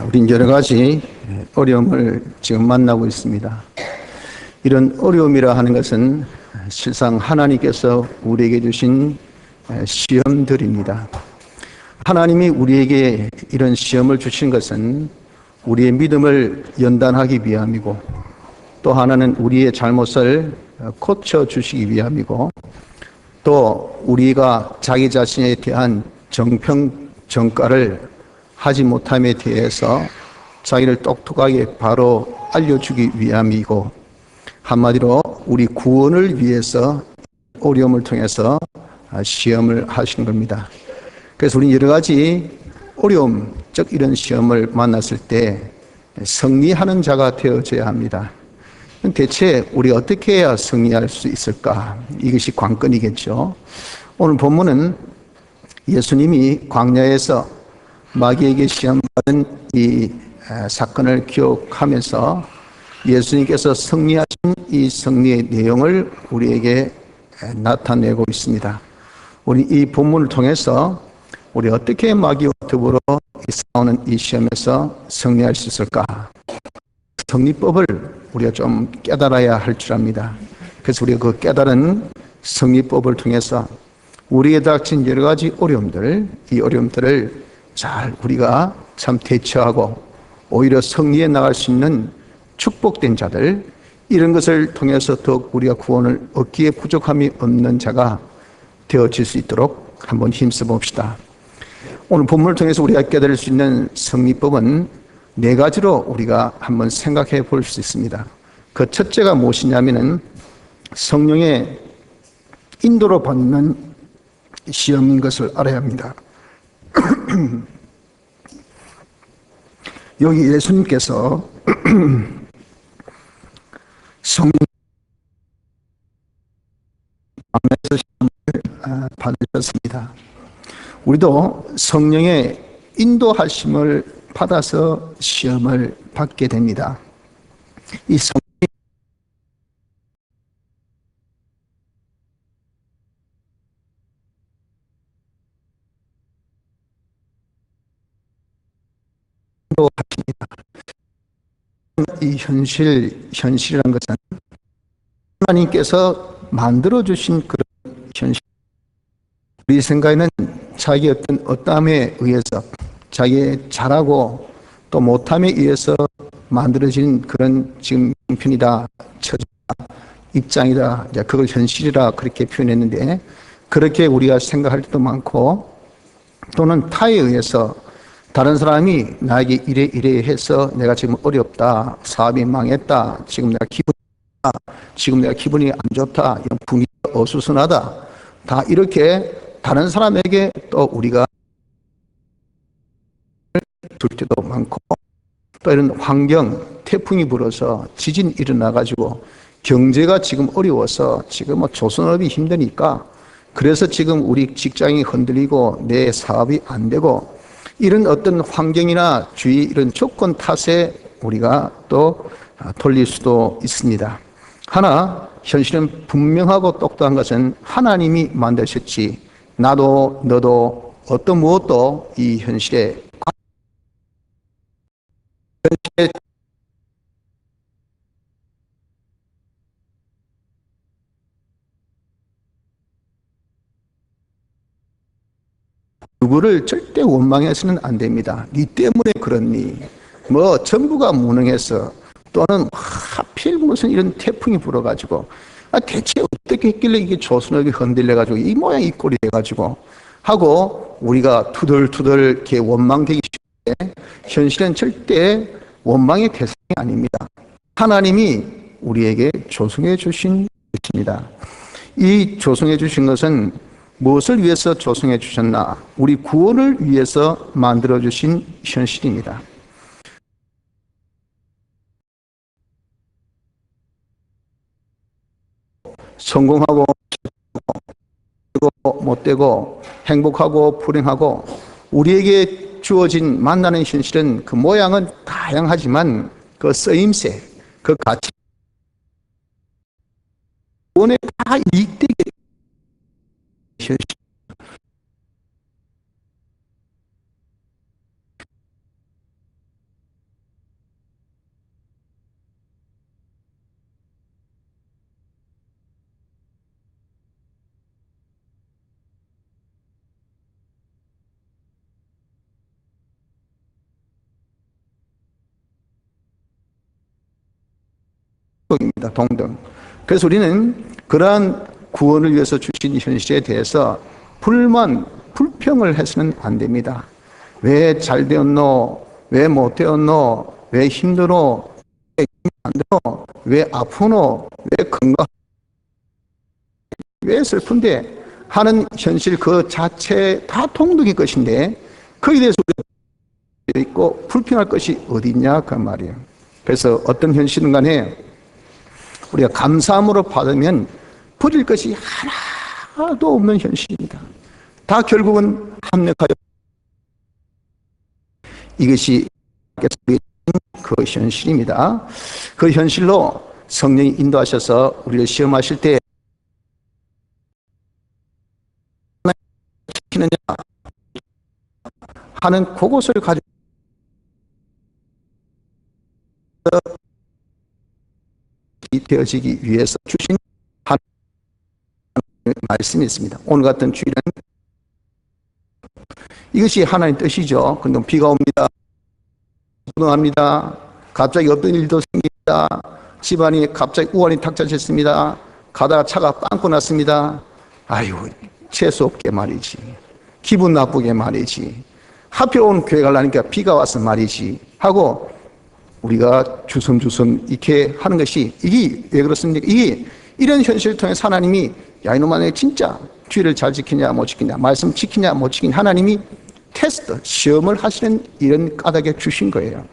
우린 여러 가지 어려움을 지금 만나고 있습니다. 이런 어려움이라 하는 것은 실상 하나님께서 우리에게 주신 시험들입니다. 하나님이 우리에게 이런 시험을 주신 것은 우리의 믿음을 연단하기 위함이고, 또 하나는 우리의 잘못을 고쳐주시기 위함이고, 또 우리가 자기 자신에 대한 정평정가를 하지 못함에 대해서 자기를 똑똑하게 바로 알려주기 위함이고, 한마디로 우리 구원을 위해서 어려움을 통해서 시험을 하시는 겁니다. 그래서 우리는 여러 가지 어려움, 즉 이런 시험을 만났을 때 승리하는 자가 되어져야 합니다. 대체 우리 어떻게 해야 승리할 수 있을까? 이것이 관건이겠죠. 오늘 본문은 예수님이 광야에서 마귀에게 시험받은 이 사건을 기억하면서 예수님께서 승리하신 이 승리의 내용을 우리에게 나타내고 있습니다. 우리 이 본문을 통해서 우리 어떻게 마귀와 더불어 싸우는 이 시험에서 승리할 수 있을까? 승리법을 우리가 좀 깨달아야 할 줄 압니다. 그래서 우리가 그 깨달은 승리법을 통해서 우리에게 닥친 여러 가지 어려움들, 이 어려움들을 잘 우리가 참 대처하고 오히려 승리해 나갈 수 있는 축복된 자들, 이런 것을 통해서 더욱 우리가 구원을 얻기에 부족함이 없는 자가 되어질 수 있도록 한번 힘써 봅시다. 오늘 본문을 통해서 우리가 깨달을 수 있는 승리법은 네 가지로 우리가 한번 생각해 볼 수 있습니다. 그 첫째가 무엇이냐면은 성령의 인도로 받는 시험인 것을 알아야 합니다. 여기 예수님께서 성령 광야에서 시험을 받으셨습니다. 우리도 성령의 인도하심을 받아서 시험을 받게 됩니다. 이 성령의 인도하십니다. 이 현실이라는 것은 하나님께서 만들어주신 그런 현실, 우리 생각에는 자기 어떠함에 의해서, 자기의 잘하고 또 못함에 의해서 만들어진 그런 지금 형편이다, 처지다, 입장이다, 그걸 현실이라 그렇게 표현했는데, 그렇게 우리가 생각할 때도 많고, 또는 타에 의해서 다른 사람이 나에게 이래 해서 내가 지금 어렵다, 사업이 망했다, 지금 내가 기분이 안 좋다, 분위기가 어수선하다, 다 이렇게 다른 사람에게 또 우리가 줄 때도 많고, 또 이런 환경, 태풍이 불어서 지진이 일어나가지고 경제가 지금 어려워서 지금 조선업이 힘드니까 그래서 지금 우리 직장이 흔들리고 내 사업이 안 되고, 이런 어떤 환경이나 주위 이런 조건 탓에 우리가 또 돌릴 수도 있습니다. 하나, 현실은 분명하고 똑똑한 것은 하나님이 만드셨지 나도 너도 어떤 무엇도 이 현실에 누구를 절대 원망해서는 안 됩니다. 네 때문에 그렇니? 뭐 정부가 무능해서, 또는 하필 무슨 이런 태풍이 불어가지고, 대체 어떻게 했길래 이게 조선업이 흔들려가지고 이 모양 이 꼴이 돼가지고 하고 우리가 투덜투덜 이렇게 원망되기 쉽게, 현실은 절대 원망의 대상이 아닙니다. 하나님이 우리에게 조성해 주신 것입니다. 이 조성해 주신 것은 무엇을 위해서 조성해 주셨나? 우리 구원을 위해서 만들어 주신 현실입니다. 성공하고 못되고 행복하고 불행하고, 우리에게 주어진 만나는 현실은 그 모양은 다양하지만 그 쓰임새, 그 가치, 구원에 다 이익되게 현실. 입니다. 동등. 그래서 우리는 그러한 구원을 위해서 주신 현실에 대해서 불평을 해서는 안 됩니다. 왜 잘 되었노? 왜 못 되었노? 왜 힘들어? 왜 안 되노? 왜 아프노? 왜 건강? 왜 슬픈데? 하는 현실 그 자체 다 동등의 것인데 거기에 대해서 우리가 있고 불평할 것이 어디 있냐 그 말이에요. 그래서 어떤 현실은 간에 우리가 감사함으로 받으면 버릴 것이 하나도 없는 현실입니다. 다 결국은 합력하여 이것이 그 현실입니다. 그 현실로 성령이 인도하셔서 우리를 시험하실 때 지키느냐 하는 그것을 가지고 되어지기 위해서 주신 하나님의 말씀이 있습니다. 오늘 같은 주일은 이것이 하나님의 뜻이죠. 그런데 비가 옵니다. 부동합니다. 갑자기 어떤 일도 생깁니다. 집안이 갑자기 우환이 닥쳐졌습니다. 가다가 차가 빵꾸 났습니다. 아유, 재수 없게 말이지. 기분 나쁘게 말이지. 하필 오늘 교회 가려니까 비가 와서 말이지. 하고 우리가 주섬주섬 이렇게 하는 것이 이게 왜 그렇습니까? 이게 이런 현실을 통해 하나님이 야 이놈아 내 진짜 주의를 잘 지키냐 못 지키냐 말씀 지키냐 못 지키냐 하나님이 테스트 시험을 하시는 이런 까닭에 주신 거예요.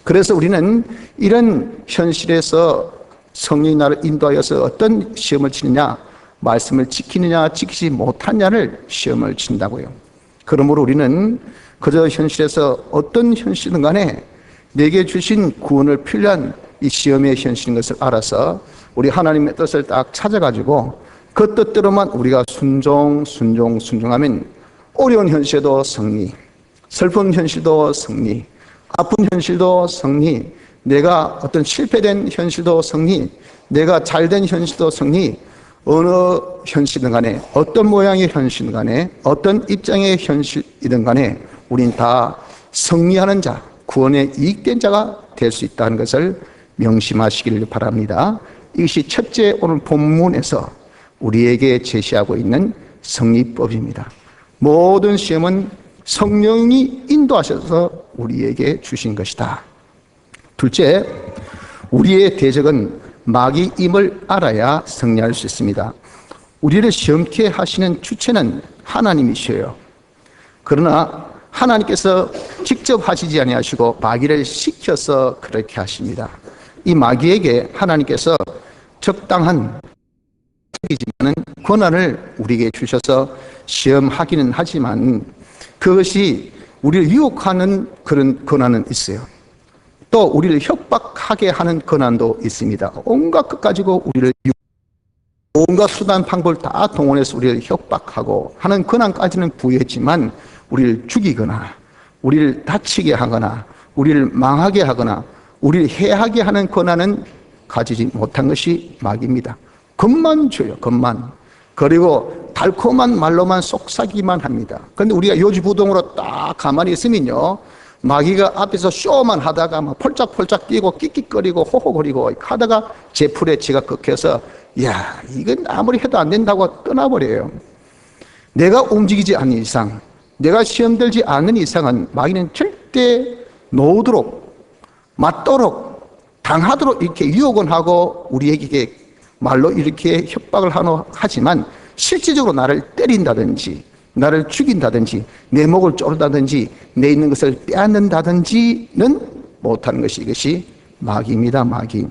그래서 우리는 이런 현실에서 성령이 나를 인도하여서 어떤 시험을 치느냐 말씀을 지키느냐 지키지 못하냐를 시험을 친다고요. 그러므로 우리는 그저 현실에서 어떤 현실이든 간에 내게 주신 구원을 필요한 이 시험의 현실인 것을 알아서 우리 하나님의 뜻을 딱 찾아가지고 그 뜻대로만 우리가 순종하면 어려운 현실도 승리, 슬픈 현실도 승리, 아픈 현실도 승리, 내가 어떤 실패된 현실도 승리, 내가 잘된 현실도 승리, 어느 현실이든 간에 어떤 모양의 현실이든 간에 어떤 입장의 현실이든 간에 우린 다 승리하는 자, 구원에 이익된 자가 될 수 있다는 것을 명심하시기를 바랍니다. 이것이 첫째 오늘 본문에서 우리에게 제시하고 있는 승리법입니다. 모든 시험은 성령이 인도하셔서 우리에게 주신 것이다. 둘째, 우리의 대적은 마귀임을 알아야 승리할 수 있습니다. 우리를 시험케 하시는 주체는 하나님이셔요. 그러나 하나님께서 직접 하시지 아니하시고 마귀를 시켜서 그렇게 하십니다. 이 마귀에게 하나님께서 적당한 권한을 우리에게 주셔서 시험하기는 하지만 그것이 우리를 유혹하는 그런 권한은 있어요. 또 우리를 협박하게 하는 권한도 있습니다. 온갖 것 가지고 우리를 온갖 수단 방법을 다 동원해서 우리를 협박하고 하는 권한까지는 부여했지만 우리를 죽이거나 우리를 다치게 하거나 우리를 망하게 하거나 우리를 해하게 하는 권한은 가지지 못한 것이 마귀입니다. 겁만 줘요. 겁만. 그리고 달콤한 말로만 속삭이기만 합니다. 그런데 우리가 요지부동으로 딱 가만히 있으면요 마귀가 앞에서 쇼만 하다가 막 펄짝펄짝 뛰고 끽끽거리고 호호거리고 하다가 제 풀에 지가 꺾여서 야 이건 아무리 해도 안 된다고 떠나버려요. 내가 움직이지 않는 이상, 내가 시험 들지 않는 이상은 마귀는 절대 놓도록 맞도록 당하도록 이렇게 유혹은 하고 우리에게 말로 이렇게 협박을 하지만 실질적으로 나를 때린다든지 나를 죽인다든지 내 목을 조른다든지 내 있는 것을 빼앗는다든지는 못하는 것이 이것이 마귀입니다. 마귀.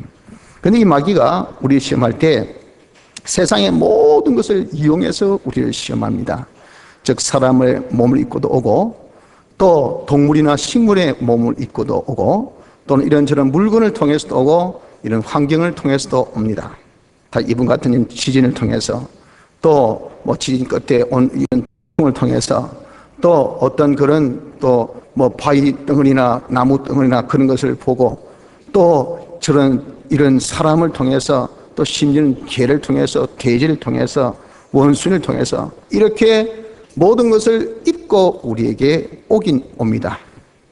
그런데 이 마귀가 우리 시험할 때 세상의 모든 것을 이용해서 우리를 시험합니다. 즉 사람의 몸을 입고도 오고 또 동물이나 식물의 몸을 입고도 오고 또는 이런저런 물건을 통해서도 오고 이런 환경을 통해서도 옵니다. 다 이분 같은 지진을 통해서 또 뭐 지진 끝에 온 이런 을 통해서 또 어떤 그런 또 뭐 바위 덩어리나 나무 덩어리나 그런 것을 보고 또 저런 이런 사람을 통해서 또 심지어는 개를 통해서 돼지를 통해서 원수를 통해서 이렇게 모든 것을 입고 우리에게 오긴 옵니다.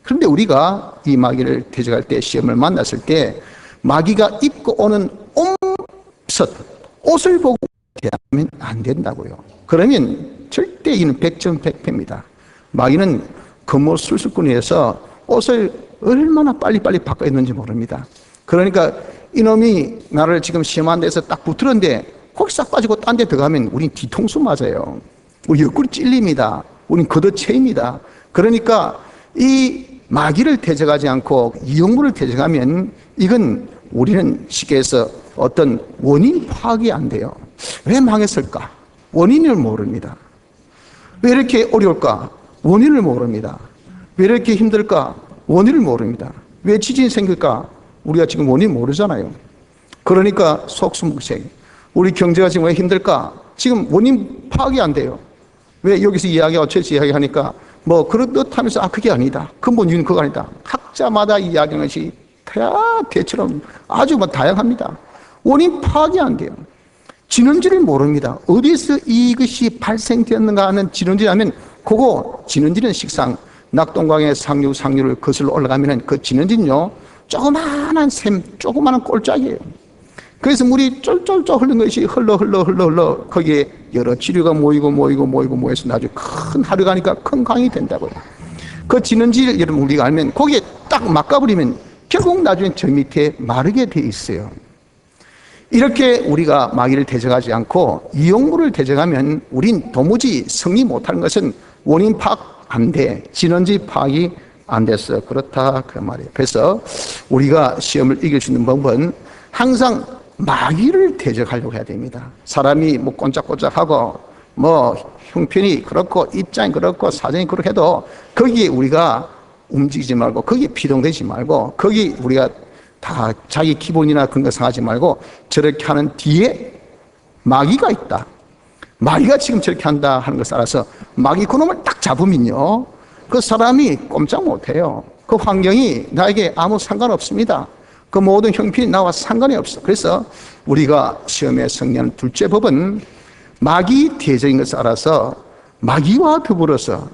그런데 우리가 이 마귀를 대적할 때 시험을 만났을 때 마귀가 입고 오는 옷, 옷을 보고 대하면 안 된다고요. 그러면 절대 이는 백전백패입니다. 마귀는 금오술수꾼이어서 옷을 얼마나 빨리빨리 바꿔있는지 모릅니다. 그러니까 이놈이 나를 지금 시험한 데서 딱 붙들었는데 거기 싹 빠지고 딴 데 들어가면 우린 뒤통수 맞아요. 우리 옆구리 찔립니다. 우린 걷어채입니다. 그러니까 이 마귀를 대적하지 않고 이용물을 대적하면 이건 우리는 쉽게 해서 어떤 원인 파악이 안 돼요. 왜 망했을까? 원인을 모릅니다. 왜 이렇게 어려울까? 원인을 모릅니다. 왜 이렇게 힘들까? 원인을 모릅니다. 왜 지진이 생길까? 우리가 지금 원인 모르잖아요. 그러니까 속수무책. 우리 경제가 지금 왜 힘들까? 지금 원인 파악이 안 돼요. 왜 여기서 이야기, 어째서 이야기하니까 뭐 그렇듯 하면서 그게 아니다. 근본 이유는 그거 아니다. 각자마다 이야기하는 것이 대처럼 아주 다양합니다. 원인 파악이 안 돼요. 진원지를 모릅니다. 어디서 이것이 발생되었는가 하는 진원지를 하면 그거 진원지는 식상 낙동강의 상류를 거슬러 올라가면 그 진원지는요 조그마한 샘, 조그마한 꼴짝이에요. 그래서 물이 쫄쫄쫄 흐르는 것이 흘러 거기에 여러 지류가 모여서 나중에 큰 하루 가니까 큰 강이 된다고요. 그 진원지를 여러분 우리가 알면 거기에 딱 막아버리면 결국 나중에 저 밑에 마르게 돼 있어요. 이렇게 우리가 마귀를 대적하지 않고 이용물을 대적하면 우린 도무지 승리 못하는 것은 원인 파악 안 돼. 진원지 파악이 안 됐어. 그렇다 그 말이에요. 그래서 우리가 시험을 이길 수 있는 방법은 항상 마귀를 대적하려고 해야 됩니다. 사람이 뭐 꼰짝꼰짝하고 뭐 형편이 그렇고 입장이 그렇고 사정이 그렇게 해도 거기에 우리가 움직이지 말고 거기에 피동되지 말고 거기 우리가 다 자기 기본이나 그런 거 생각하지 말고 저렇게 하는 뒤에 마귀가 있다. 마귀가 지금 저렇게 한다 하는 것을 알아서 마귀 그놈을 딱 잡으면요 그 사람이 꼼짝 못해요. 그 환경이 나에게 아무 상관없습니다. 그 모든 형편이 나와 상관이 없어. 그래서 우리가 시험에 승리하는 둘째 법은 마귀 대적인 것을 알아서 마귀와 더불어서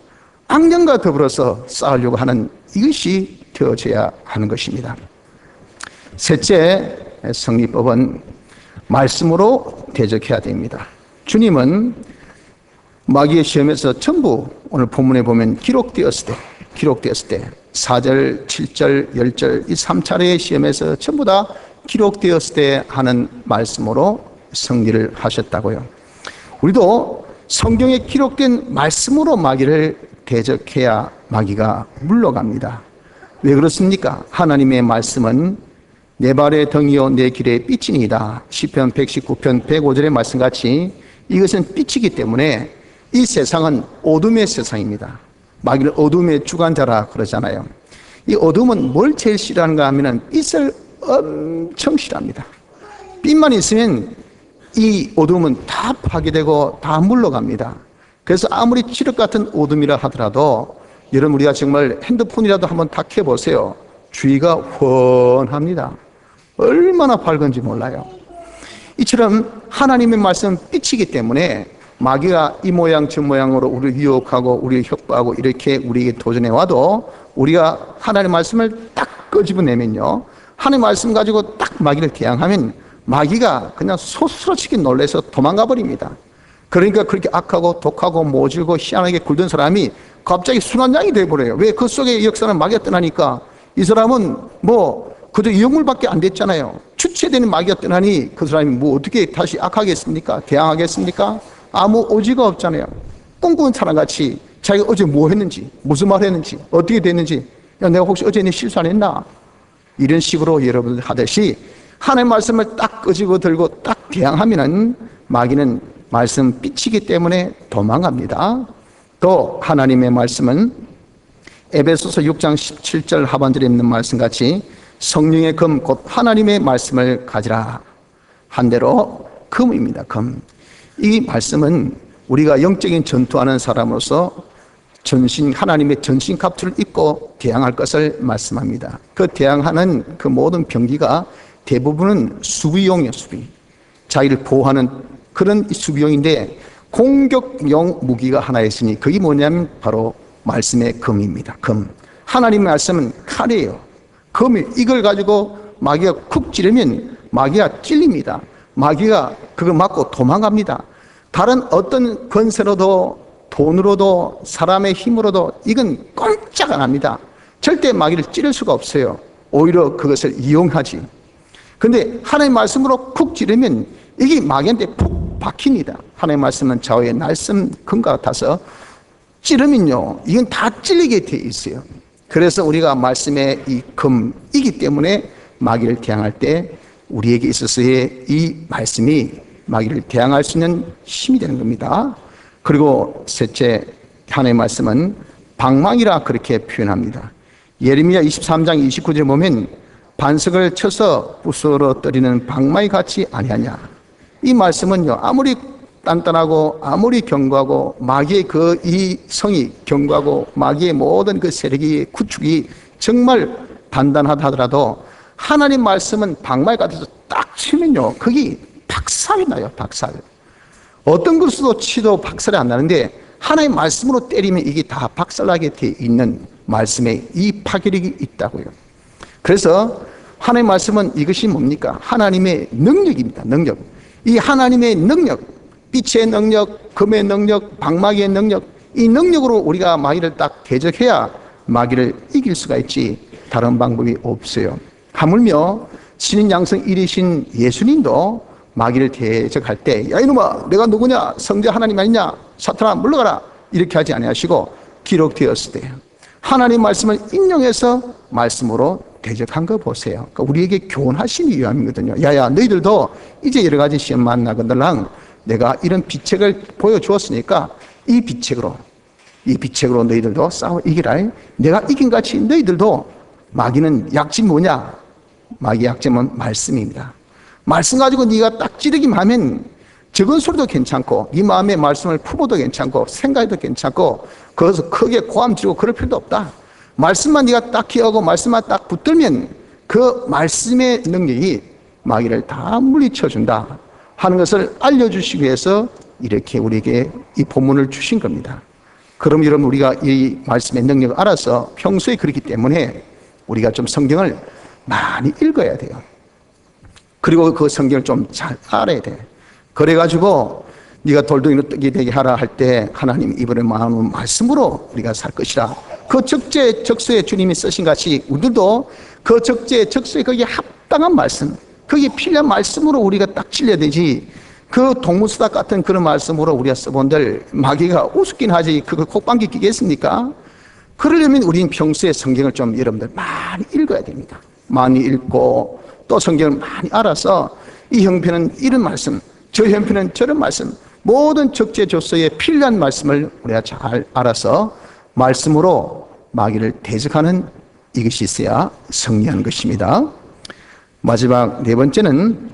악령과 더불어서 싸우려고 하는 이것이 되어져야 하는 것입니다. 셋째 승리법은 말씀으로 대적해야 됩니다. 주님은 마귀의 시험에서 전부 오늘 본문에 보면 기록되었을 때 4절, 7절, 10절 이 3차례의 시험에서 전부 다 기록되었을 때 하는 말씀으로 승리를 하셨다고요. 우리도 성경에 기록된 말씀으로 마귀를 대적해야 마귀가 물러갑니다. 왜 그렇습니까? 하나님의 말씀은 내 발의 등이요 내 길의 빛이니이다. 시편 119편 105절의 말씀같이 이것은 빛이기 때문에 이 세상은 어둠의 세상입니다. 마귀는 어둠의 주관자라 그러잖아요. 이 어둠은 뭘 제일 싫어하는가 하면 빛을 엄청 싫어합니다. 빛만 있으면 이 어둠은 다 파괴되고 다 물러갑니다. 그래서 아무리 칠흑 같은 어둠이라 하더라도 여러분 우리가 정말 핸드폰이라도 한번 다 켜보세요. 주위가 훤합니다. 얼마나 밝은지 몰라요. 이처럼 하나님의 말씀은 빛이기 때문에 마귀가 이 모양 저 모양으로 우리를 유혹하고 우리를 협박하고 이렇게 우리에게 도전해 와도 우리가 하나님의 말씀을 딱 끄집어내면요 하나님의 말씀 가지고 딱 마귀를 대항하면 마귀가 그냥 소스러치게 놀라서 도망가 버립니다. 그러니까 그렇게 악하고 독하고 모질고 희한하게 굴던 사람이 갑자기 순환장이 돼버려요. 왜? 그 속에 역사는 마귀가 떠나니까 이 사람은 뭐 그저 이용물밖에 안 됐잖아요. 주체되는 마귀가 떠나니 그 사람이 뭐 어떻게 다시 악하겠습니까? 대항하겠습니까? 아무 오지가 없잖아요. 꿈꾸는 사람같이 자기가 어제 뭐 했는지 무슨 말 했는지 어떻게 됐는지 야 내가 혹시 어제 내 실수 안 했나? 이런 식으로 여러분들 하듯이 하나님의 말씀을 딱 끄집어 들고 딱 대항하면은 마귀는 말씀 빛이기 때문에 도망갑니다. 또 하나님의 말씀은 에베소서 6장 17절 하반절에 있는 말씀같이 성령의 금 곧 하나님의 말씀을 가지라 한 대로 금입니다. 금. 이 말씀은 우리가 영적인 전투하는 사람으로서 하나님의 전신 갑주를 입고 대항할 것을 말씀합니다. 그 대항하는 그 모든 병기가 대부분은 수비용이에요. 자기를 보호하는 그런 수비용인데 공격용 무기가 하나 있으니 그게 뭐냐면 바로 말씀의 금입니다. 금. 하나님의 말씀은 칼이에요. 금이 이걸 가지고 마귀가 쿡 찌르면 마귀가 찔립니다. 마귀가 그거 맞고 도망갑니다. 다른 어떤 권세로도 돈으로도 사람의 힘으로도 이건 꼼짝 안 합니다. 절대 마귀를 찌를 수가 없어요. 오히려 그것을 이용하지. 근데 하나님의 말씀으로 쿡 찌르면 이게 마귀한테 푹 박힙니다. 하나님의 말씀은 좌우의 날쌘 금과 같아서 찌르면요, 이건 다 찔리게 돼 있어요. 그래서 우리가 말씀의 이 금이기 때문에 마귀를 대항할 때 우리에게 있어서의 이 말씀이 마귀를 대항할 수 있는 힘이 되는 겁니다. 그리고 셋째, 하나님의 말씀은 방망이라 그렇게 표현합니다. 예레미야 23장 29절에 보면 반석을 쳐서 부스러뜨리는 방망이 같이 아니하냐. 이 말씀은요, 아무리 단단하고 아무리 견고하고 마귀의 이 성이 견고하고 마귀의 모든 그 세력이 구축이 정말 단단하다 하더라도 하나님 말씀은 방망이 같아서 딱 치면요, 거기 박살이 나요. 박살. 어떤 것으로 치도 박살이 안 나는데 하나님 말씀으로 때리면 이게 다 박살나게 돼 있는 말씀에 이 파괴력이 있다고요. 그래서 하나님 말씀은 이것이 뭡니까? 하나님의 능력입니다. 능력. 이 하나님의 능력, 빛의 능력, 금의 능력, 방마귀의 능력, 이 능력으로 우리가 마귀를 딱 대적해야 마귀를 이길 수가 있지 다른 방법이 없어요. 하물며 신인 양성 1위신 예수님도 마귀를 대적할 때, 야 이놈아 내가 누구냐, 성자 하나님 아니냐, 사탄아 물러가라, 이렇게 하지 아니하시고 기록되었을 때 하나님 말씀을 인용해서 말씀으로 대적한 거 보세요. 그러니까 우리에게 교훈하심이 위함이거든요. 야야 너희들도 이제 여러 가지 시험 만나거들랑 내가 이런 비책을 보여주었으니까 이 비책으로 너희들도 싸워 이기라. 내가 이긴 같이 너희들도, 마귀는 약점이 뭐냐? 마귀의 약점은 말씀입니다. 말씀 가지고 네가 딱 찌르기만 하면 적은 소리도 괜찮고 네 마음의 말씀을 품어도 괜찮고 생각해도 괜찮고 거기서 크게 고함 지르고 그럴 필요도 없다. 말씀만 네가 딱 기억하고 말씀만 딱 붙들면 그 말씀의 능력이 마귀를 다 물리쳐준다 하는 것을 알려주시기 위해서 이렇게 우리에게 이 본문을 주신 겁니다. 그럼 여러분, 우리가 이 말씀의 능력을 알아서 평소에 그렇기 때문에 우리가 좀 성경을 많이 읽어야 돼요. 그리고 그 성경을 좀 잘 알아야 돼. 그래가지고 네가 돌덩이로 떡이 되게 하라 할 때 하나님 입으로 마음은 말씀으로 우리가 살 것이라. 그 적재 적소에 주님이 쓰신 같이 우리도 그 적재 적소에 거기에 합당한 말씀, 거기에 필요한 말씀으로 우리가 딱 찔려야 되지. 그 동문서답 같은 그런 말씀으로 우리가 써본들 마귀가 우습긴 하지 그걸 콕방귀 끼겠습니까? 그러려면 우리는 평소에 성경을 좀 여러분들 많이 읽어야 됩니다. 많이 읽고 또 성경을 많이 알아서 이 형편은 이런 말씀, 저 형편은 저런 말씀, 모든 적재적소에 필요한 말씀을 우리가 잘 알아서 말씀으로 마귀를 대적하는 이것이 있어야 승리하는 것입니다. 마지막 네 번째는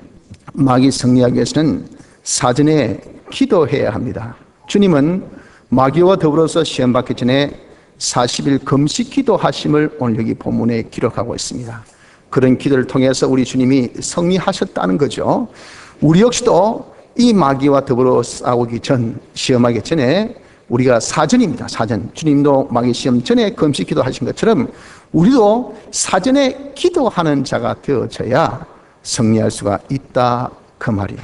마귀 승리하기 위해서는 사전에 기도해야 합니다. 주님은 마귀와 더불어서 시험받기 전에 40일 금식 기도하심을 오늘 여기 본문에 기록하고 있습니다. 그런 기도를 통해서 우리 주님이 승리하셨다는 거죠. 우리 역시도 이 마귀와 더불어 싸우기 전, 시험하기 전에 우리가 사전입니다. 사전. 주님도 마귀 시험 전에 금식 기도하신 것처럼 우리도 사전에 기도하는 자가 되어져야 승리할 수가 있다, 그 말이에요.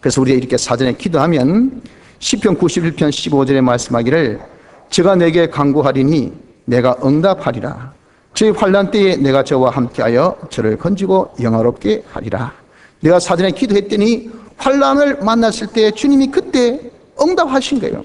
그래서 우리가 이렇게 사전에 기도하면 시편 91편 15절에 말씀하기를 저가 내게 간구하리니 내가 응답하리라. 저의 환난 때에 내가 저와 함께하여 저를 건지고 영화롭게 하리라. 내가 사전에 기도했더니 환난을 만났을 때 주님이 그때 응답하신 거예요.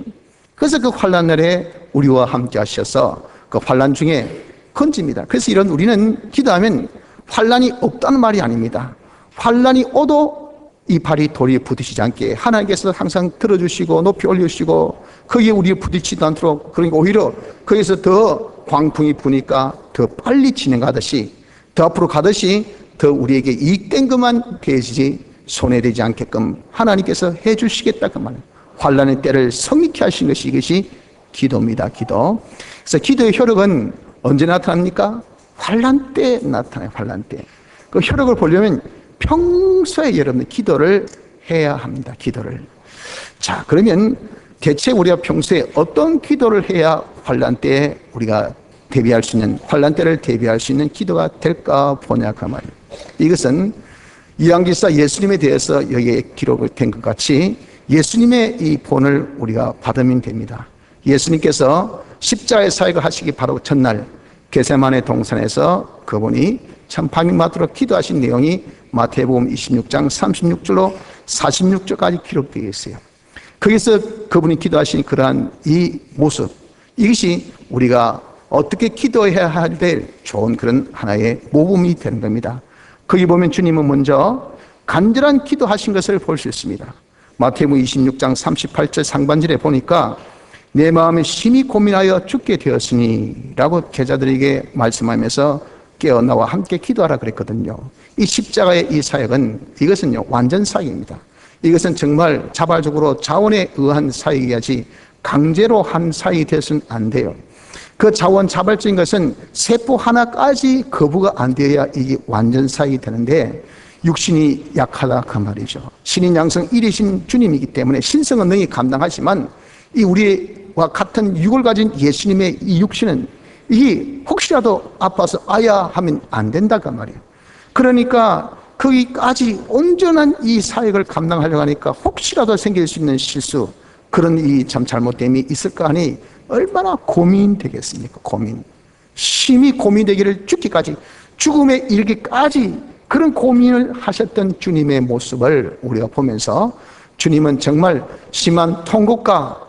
그래서 그 환난 날에 우리와 함께 하셔서 그 환난 중에 건집니다. 그래서 이런 우리는 기도하면 환난이 없다는 말이 아닙니다. 환난이 오도 이 발이 돌이 부딪히지 않게 하나님께서 항상 들어주시고 높이 올려주시고 거기에 우리 부딪히지 않도록, 그러니까 오히려 거기서 더 광풍이 부니까 더 빨리 진행하듯이 더 앞으로 가듯이 더 우리에게 이익된 것만 되어지지 손해되지 않게끔 하나님께서 해주시겠다 그 말이에요. 환난의 때를 성립케 하신 것이 이것이 기도입니다. 기도. 그래서 기도의 효력은 언제 나타납니까? 환난 때 나타나요. 환난 때. 그 효력을 보려면 평소에 여러분 기도를 해야 합니다. 기도를. 자, 그러면 대체 우리가 평소에 어떤 기도를 해야 환난 때에 우리가 대비할 수 있는, 환난 때를 대비할 수 있는 기도가 될까 보냐 그 말이에요. 이것은 이왕기사 예수님에 대해서 여기에 기록이 된 것 같이 예수님의 이 본을 우리가 받으면 됩니다. 예수님께서 십자가의 사역을 하시기 바로 전날 겟세마네 동산에서 그분이 참 밤이 맞도록 기도하신 내용이 마태복음 26장 36절로 46절까지 기록되어 있어요. 거기서 그분이 기도하신 그러한 이 모습, 이것이 우리가 어떻게 기도해야 될 좋은 그런 하나의 모범이 되는 겁니다. 거기 보면 주님은 먼저 간절한 기도하신 것을 볼 수 있습니다. 마태복음 26장 38절 상반절에 보니까 내 마음에 심히 고민하여 죽게 되었으니 라고 제자들에게 말씀하면서 깨어 나와 함께 기도하라 그랬거든요. 이 십자가의 이 사역은 이것은요 완전 사역입니다. 이것은 정말 자발적으로 자원에 의한 사역이야지 강제로 한 사역이 되어서는 안 돼요. 그 자원 자발적인 것은 세포 하나까지 거부가 안 되어야 이게 완전 사역이 되는데 육신이 약하다 그 말이죠. 신인 양성 1이신 주님이기 때문에 신성은 능히 감당하지만 이 우리와 같은 육을 가진 예수님의 이 육신은 이게 혹시라도 아파서 아야 하면 안 된다 그 말이에요. 그러니까 거기까지 온전한 이 사역을 감당하려고 하니까 혹시라도 생길 수 있는 실수, 그런 이 참 잘못됨이 있을까 하니 얼마나 고민되겠습니까? 고민. 심히 고민되기를 죽기까지, 죽음에 이르기까지 그런 고민을 하셨던 주님의 모습을 우리가 보면서 주님은 정말 심한 통곡과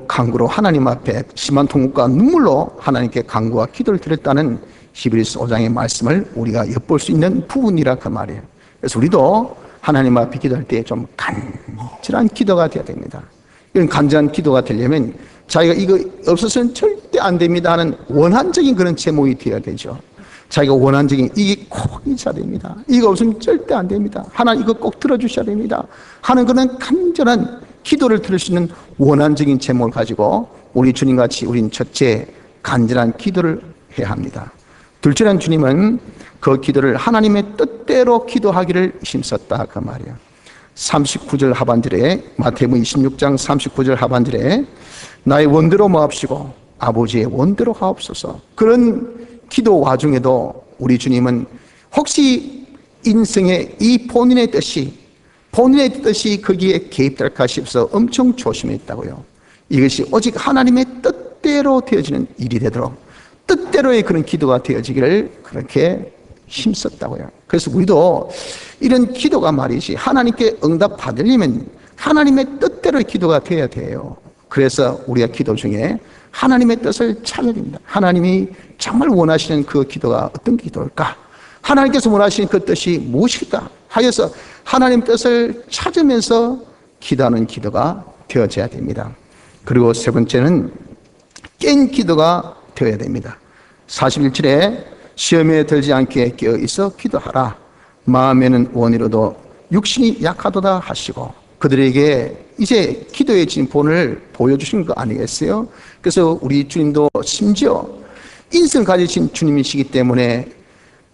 간구로 하나님 앞에 심한 통곡과 눈물로 하나님께 간구와 기도를 드렸다는 히브리서 5장의 말씀을 우리가 엿볼 수 있는 부분이라 그 말이에요. 그래서 우리도 하나님 앞에 기도할 때 좀 간절한 기도가 되어야 됩니다. 이런 간절한 기도가 되려면 자기가 이거 없어서는 절대 안 됩니다 하는 원한적인 그런 제목이 되어야 되죠. 자기가 원한적인 이게 꼭 있어야 됩니다. 이거 없으면 절대 안 됩니다. 하나님 이거 꼭 들어주셔야 됩니다 하는 그런 간절한 기도를 들을 수 있는 원한적인 제목을 가지고 우리 주님같이 우리는 첫째 간절한 기도를 해야 합니다. 둘째는 주님은 그 기도를 하나님의 뜻대로 기도하기를 힘썼다 그 말이에요. 39절 하반절에 마태복음 26장 39절 하반절에 나의 원대로 모합시고 아버지의 원대로 하옵소서. 그런 기도 와중에도 우리 주님은 혹시 인생의 이 본인의 뜻이 거기에 개입될까 싶어서 엄청 조심했다고요. 이것이 오직 하나님의 뜻대로 되어지는 일이 되도록 뜻대로의 그런 기도가 되어지기를 그렇게 힘썼다고요. 그래서 우리도 이런 기도가 말이지 하나님께 응답 받으려면 하나님의 뜻대로의 기도가 되어야 돼요. 그래서 우리가 기도 중에 하나님의 뜻을 찾아야 됩니다. 하나님이 정말 원하시는 그 기도가 어떤 기도일까? 하나님께서 원하시는 그 뜻이 무엇일까? 하여서 하나님 뜻을 찾으면서 기도하는 기도가 되어져야 됩니다. 그리고 세 번째는 깬 기도가 되어야 됩니다. 41절에 시험에 들지 않게 깨어 있어 기도하라. 마음에는 원이로도 육신이 약하도다 하시고 그들에게 이제 기도의 진본을 보여주신 거 아니겠어요? 그래서 우리 주님도 심지어 인성을 가지신 주님이시기 때문에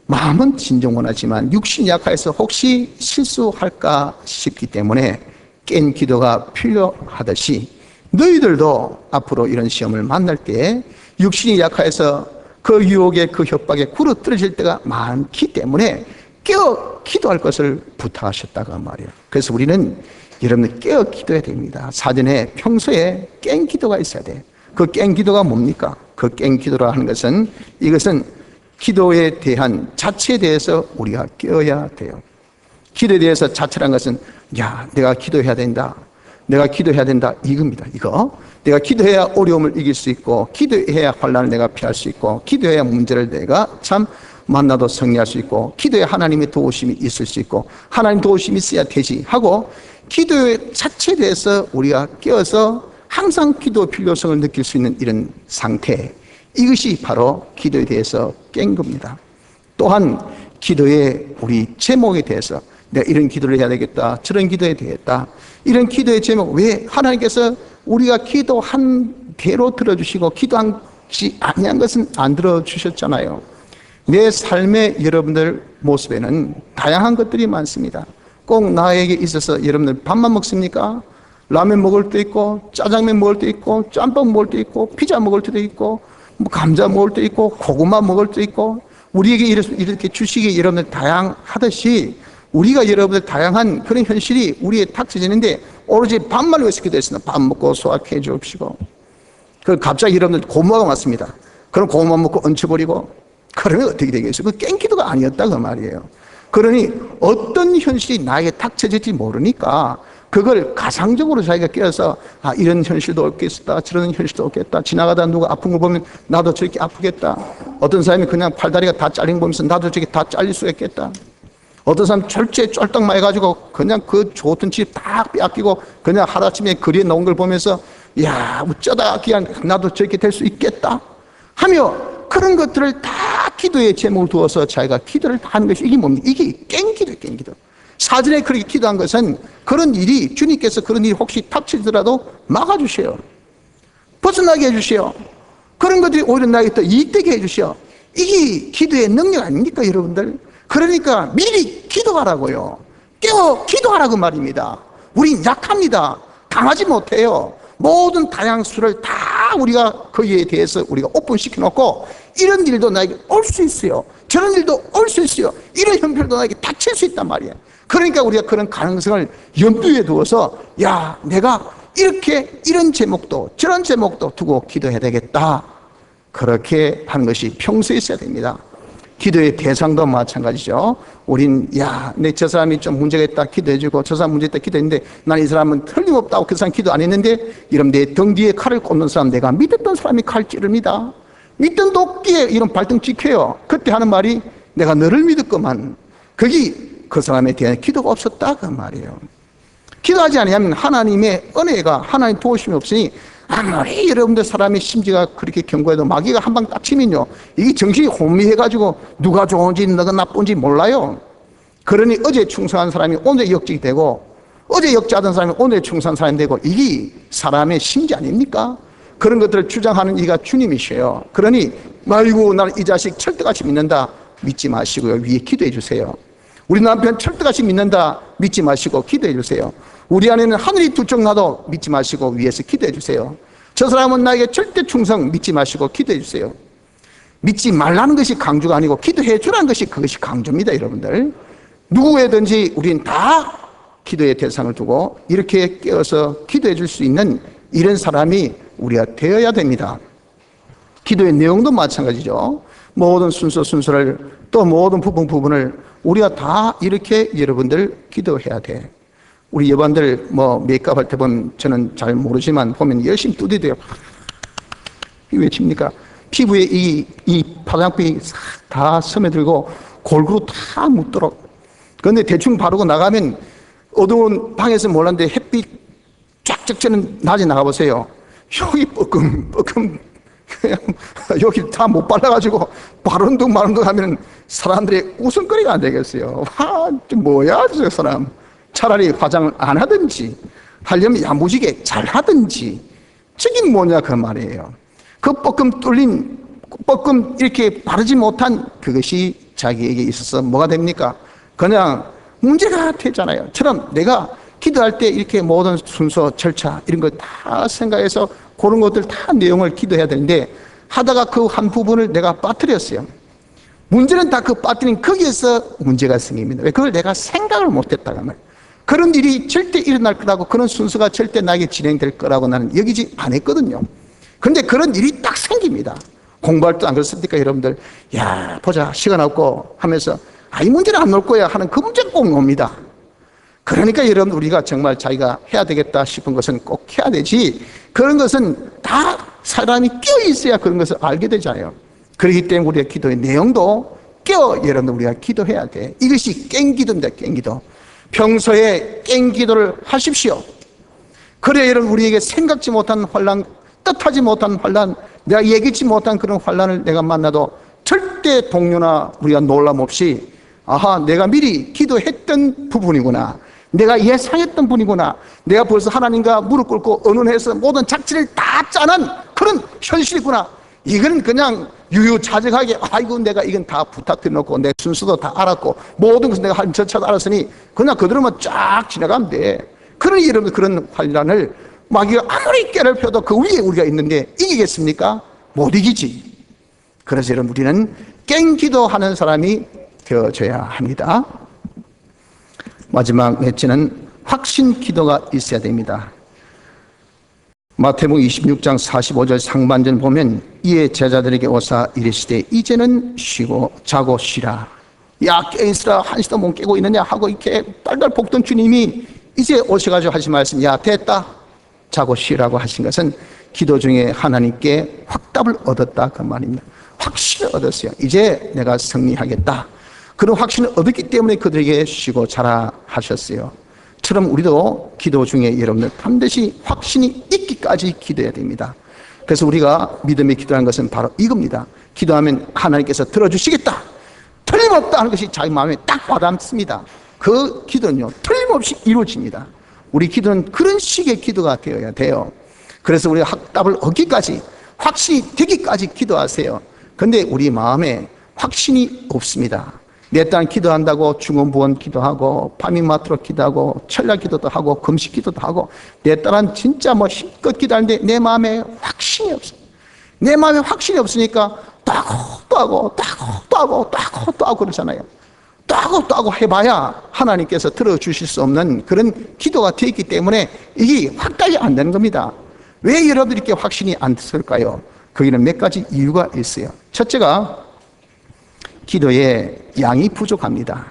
마음은 진정 원하지만 육신이 약해서 혹시 실수할까 싶기 때문에 깬 기도가 필요하듯이 너희들도 앞으로 이런 시험을 만날 때 육신이 약해서 그 유혹에 그 협박에 굴어떨어질 때가 많기 때문에 깨어 기도할 것을 부탁하셨다가 말이에요. 그래서 우리는 여러분들 깨어 기도해야 됩니다. 사전에 평소에 깬 기도가 있어야 돼요. 그 깬 기도가 뭡니까? 그 깬 기도라 하는 것은 이것은 기도에 대한 자체에 대해서 우리가 깨어야 돼요. 기도에 대해서 자체란 것은 야 내가 기도해야 된다. 내가 기도해야 된다 이겁니다. 이거 내가 기도해야 어려움을 이길 수 있고 기도해야 환난을 내가 피할 수 있고 기도해야 문제를 내가 참 만나도 승리할 수 있고 기도에 하나님의 도우심이 있을 수 있고 하나님 도우심이 있어야 되지 하고 기도의 자체에 대해서 우리가 깨어서 항상 기도 필요성을 느낄 수 있는 이런 상태, 이것이 바로 기도에 대해서 깬 겁니다. 또한 기도의 우리 제목에 대해서 내가 이런 기도를 해야 되겠다, 저런 기도해야 되겠다, 이런 기도의 제목, 왜 하나님께서 우리가 기도한 대로 들어주시고 기도하지 아니한 것은 안 들어주셨잖아요. 내 삶의 여러분들 모습에는 다양한 것들이 많습니다. 꼭 나에게 있어서 여러분들 밥만 먹습니까? 라면 먹을 때 있고 짜장면 먹을 때 있고 짬뽕 먹을 때 있고 피자 먹을 때도 있고 뭐 감자 먹을 때 있고 고구마 먹을 때 있고 우리에게 이렇게 주식이 여러분들 다양하듯이 우리가 여러분들 다양한 그런 현실이 우리에 닥쳐지는데 오로지 밥만 위해서 기도했습니다. 밥 먹고 소화해 주옵시고. 그 갑자기 여러분들 고모가 왔습니다. 그럼 고모만 먹고 얹혀버리고 그러면 어떻게 되겠어요? 그 깽기도가 아니었다 그 말이에요. 그러니 어떤 현실이 나에게 닥쳐질지 모르니까 그걸 가상적으로 자기가 깨어서 이런 현실도 없겠다, 저런 현실도 없겠다. 지나가다 누가 아픈 걸 보면 나도 저렇게 아프겠다. 어떤 사람이 그냥 팔다리가 다 잘린 거 보면서 나도 저렇게 다 잘릴 수 있겠다. 어떤 사람 절제 쫄딱 해가지고 그냥 그 좋던 집 다 빼앗기고 그냥 하루아침에 거리에 놓은 걸 보면서 야 어쩌다 그냥 나도 저렇게 될 수 있겠다 하며 그런 것들을 다 기도의 제목을 두어서 자기가 기도를 하는 것이 이게 뭡니까? 이게 깽기도 깽기도. 사전에 그렇게 기도한 것은 그런 일이 주님께서 그런 일이 혹시 닥치더라도 막아주세요. 벗어나게 해주세요. 그런 것들이 오히려 나에게 더 이익되게 해주세요. 이게 기도의 능력 아닙니까 여러분들? 그러니까 미리 기도하라고요. 깨워 기도하라고 말입니다. 우린 약합니다. 강하지 못해요. 모든 다양수를 다 우리가 거기에 대해서 우리가 오픈시켜 놓고 이런 일도 나에게 올 수 있어요. 저런 일도 올 수 있어요. 이런 형편도 나에게 닥칠 수 있단 말이에요. 그러니까 우리가 그런 가능성을 염두에 두어서 야 내가 이렇게 이런 제목도 저런 제목도 두고 기도해야 되겠다. 그렇게 하는 것이 평소에 있어야 됩니다. 기도의 대상도 마찬가지죠. 우린 내 저 사람이 좀 문제가 있다 기도해주고 저 사람 문제 있다 기도했는데 난 이 사람은 틀림없다고 그 사람 기도 안 했는데 이런 내 등 뒤에 칼을 꽂는 사람 내가 믿었던 사람이 칼 찌릅니다. 믿던 도끼에 이런 발등 찍혀요. 그때 하는 말이 내가 너를 믿었구만. 그게 그 사람에 대한 기도가 없었다 그 말이에요. 기도하지 않으면 하나님의 은혜가 하나님 도우심이 없으니 아무리 여러분들 사람의 심지가 그렇게 견고해도 마귀가 한 방 딱 치면요 이게 정신이 혼미해가지고 누가 좋은지 누가 나쁜지 몰라요. 그러니 어제 충성한 사람이 오늘 역직이 되고 어제 역자하던 사람이 오늘 충성한 사람이 되고 이게 사람의 심지 아닙니까? 그런 것들을 주장하는 이가 주님이셔요. 그러니 아이고 나는 이 자식 철떡같이 믿는다 믿지 마시고요 위에 기도해 주세요. 우리 남편 철떡같이 믿는다 믿지 마시고 기도해 주세요. 우리 안에는 하늘이 두 쪽 나도 믿지 마시고 위에서 기도해 주세요. 저 사람은 나에게 절대 충성 믿지 마시고 기도해 주세요. 믿지 말라는 것이 강조가 아니고 기도해 주라는 것이 그것이 강조입니다 여러분들. 누구에든지 우린 다 기도의 대상을 두고 이렇게 깨어서 기도해 줄 수 있는 이런 사람이 우리가 되어야 됩니다. 기도의 내용도 마찬가지죠. 모든 순서를 또 모든 부분을 우리가 다 이렇게 여러분들 기도해야 돼. 우리 여반들 메이크업 할 때 보면 저는 잘 모르지만 보면 열심히 두드려요. 이게 왜 칩니까? 피부에 이 화장품이 다 스며들고 골고루 다 묻도록. 그런데 대충 바르고 나가면 어두운 방에서 몰랐는데 햇빛 쫙쫙 쬐는 낮에 나가보세요. 여기 뻐끔뻐끔 그냥 여기 다 못 발라가지고 바른 둥 마른 둥 하면 사람들의 웃음거리가 안 되겠어요. 뭐야 저 사람. 차라리 화장을 안 하든지 하려면 야무지게 잘 하든지 저게 뭐냐 그 말이에요. 그 뻐끔 이렇게 바르지 못한 그것이 자기에게 있어서 뭐가 됩니까? 그냥 문제가 되잖아요. 처럼 내가 기도할 때 이렇게 모든 순서 절차 이런 걸 다 생각해서 그런 것들 다 내용을 기도해야 되는데 하다가 그 한 부분을 내가 빠뜨렸어요. 문제는 다 그 빠뜨린 거기에서 문제가 생깁니다. 왜? 그걸 내가 생각을 못했다가 말이에요. 그런 일이 절대 일어날 거라고 그런 순서가 절대 나에게 진행될 거라고 나는 여기지 않았거든요. 그런데 그런 일이 딱 생깁니다. 공부할 때 안 그렇습니까 여러분들? 보자 시간 없고 하면서 이 문제는 안 놓을 거야 하는 그 문제가 꼭 놉니다. 그러니까 여러분 우리가 정말 자기가 해야 되겠다 싶은 것은 꼭 해야 되지 그런 것은 다 사람이 끼어 있어야 그런 것을 알게 되잖아요. 그렇기 때문에 우리의 기도의 내용도 여러분 우리가 기도해야 돼. 이것이 깽기도입니다. 깽기도. 평소에 깽기도를 하십시오. 그래야 여러분 우리에게 생각지 못한 환난, 뜻하지 못한 환난, 내가 예기치 못한 그런 환난을 내가 만나도 절대 동요나 우리가 놀람 없이 내가 미리 기도했던 부분이구나. 내가 예상했던 분이구나. 내가 벌써 하나님과 무릎 꿇고 의논해서 모든 작지를 다 짜는 그런 현실이구나. 이건 그냥 유유자적하게 내가 이건 다 부탁드려놓고 내 순서도 다 알았고 모든 것을 내가 한 절차도 알았으니 그냥 그대로만 쫙 지나가면 돼. 그러니 여러분 그런 환란을 마귀가 아무리 괴롭혀도 그 위에 우리가 있는데 이기겠습니까? 못 이기지. 그래서 여러분 우리는 깽기도하는 사람이 되어져야 합니다. 마지막 넷째는 확신 기도가 있어야 됩니다. 마태복음 26장 45절 상반절 보면 이에 제자들에게 오사 이르시되 이제는 쉬고 자고 쉬라. 야 깨있으라, 한시도 못 깨고 있느냐 하고 이렇게 딸딸 볶던 주님이 이제 오셔가지고 하신 말씀, 야 됐다 자고 쉬라고 하신 것은 기도 중에 하나님께 확답을 얻었다 그 말입니다. 확신을 얻었어요. 이제 내가 승리하겠다. 그런 확신을 얻었기 때문에 그들에게 쉬고 자라 하셨어요. 처럼 우리도 기도 중에 여러분들 반드시 확신이 있기까지 기도해야 됩니다. 그래서 우리가 믿음의 기도하는 것은 바로 이겁니다. 기도하면 하나님께서 들어주시겠다, 틀림없다 하는 것이 자기 마음에 딱 와닿습니다. 그 기도는요 틀림없이 이루어집니다. 우리 기도는 그런 식의 기도가 되어야 돼요. 그래서 우리가 확답을 얻기까지, 확신이 되기까지 기도하세요. 근데 우리 마음에 확신이 없습니다. 내 딸 기도한다고 중언부언 기도하고 밤이마트로 기도하고 철야 기도도 하고 금식 기도도 하고 내 딸은 진짜 뭐 힘껏 기도하는데 내 마음에 확신이 없어요. 내 마음에 확신이 없으니까 또 하고 그러잖아요. 또 하고 해봐야 하나님께서 들어주실 수 없는 그런 기도가 되었기 때문에 이게 확답이 안 되는 겁니다. 왜 여러분들이 이렇게 확신이 안 됐을까요? 거기는 몇 가지 이유가 있어요. 첫째가 기도의 양이 부족합니다.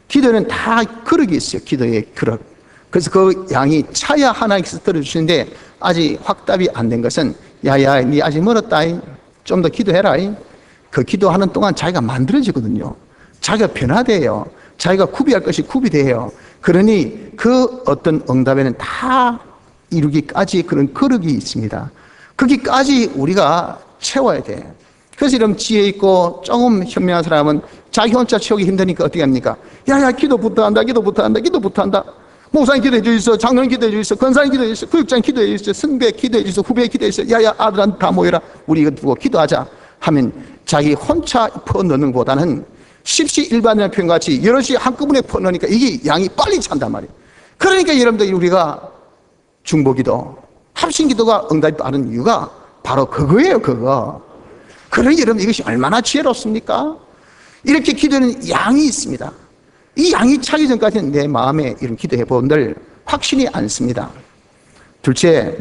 기도는 다 그릇이 있어요. 기도의 그릇. 그래서 그 양이 차야 하나님께서 들어주시는데 아직 확답이 안 된 것은 야야 니 아직 멀었다, 좀 더 기도해라. 그 기도하는 동안 자기가 만들어지거든요. 자기가 변화돼요. 자기가 구비할 것이 구비돼요. 그러니 그 어떤 응답에는 다 이루기까지 그런 그릇이 있습니다. 거기까지 우리가 채워야 돼요. 그래서 이런 지혜 있고 조금 현명한 사람은 자기 혼자 채우기 힘드니까 어떻게 합니까? 야야 기도부터 한다, 기도부터 한다. 목사님 기도해 주있어, 장로님 기도해 주있어, 권사님 기도해 주있어, 교육장 기도해 주있어, 선배 기도해 주있어, 후배 기도해 주있어. 야야 아들한테 다 모여라, 우리 이거 두고 기도하자 하면 자기 혼자 퍼넣는 것보다는 십시일반이라는 표현같이 여럿이 한꺼번에 퍼넣으니까 이게 양이 빨리 찬단 말이에요. 그러니까 여러분들 우리가 중보기도, 합심기도가 응답이 빠른 이유가 바로 그거예요. 그거. 그러니 여러분 이것이 얼마나 지혜롭습니까? 이렇게 기도는 양이 있습니다. 이 양이 차기 전까지는 내 마음에 이런 기도해 본들 확신이 않습니다. 둘째,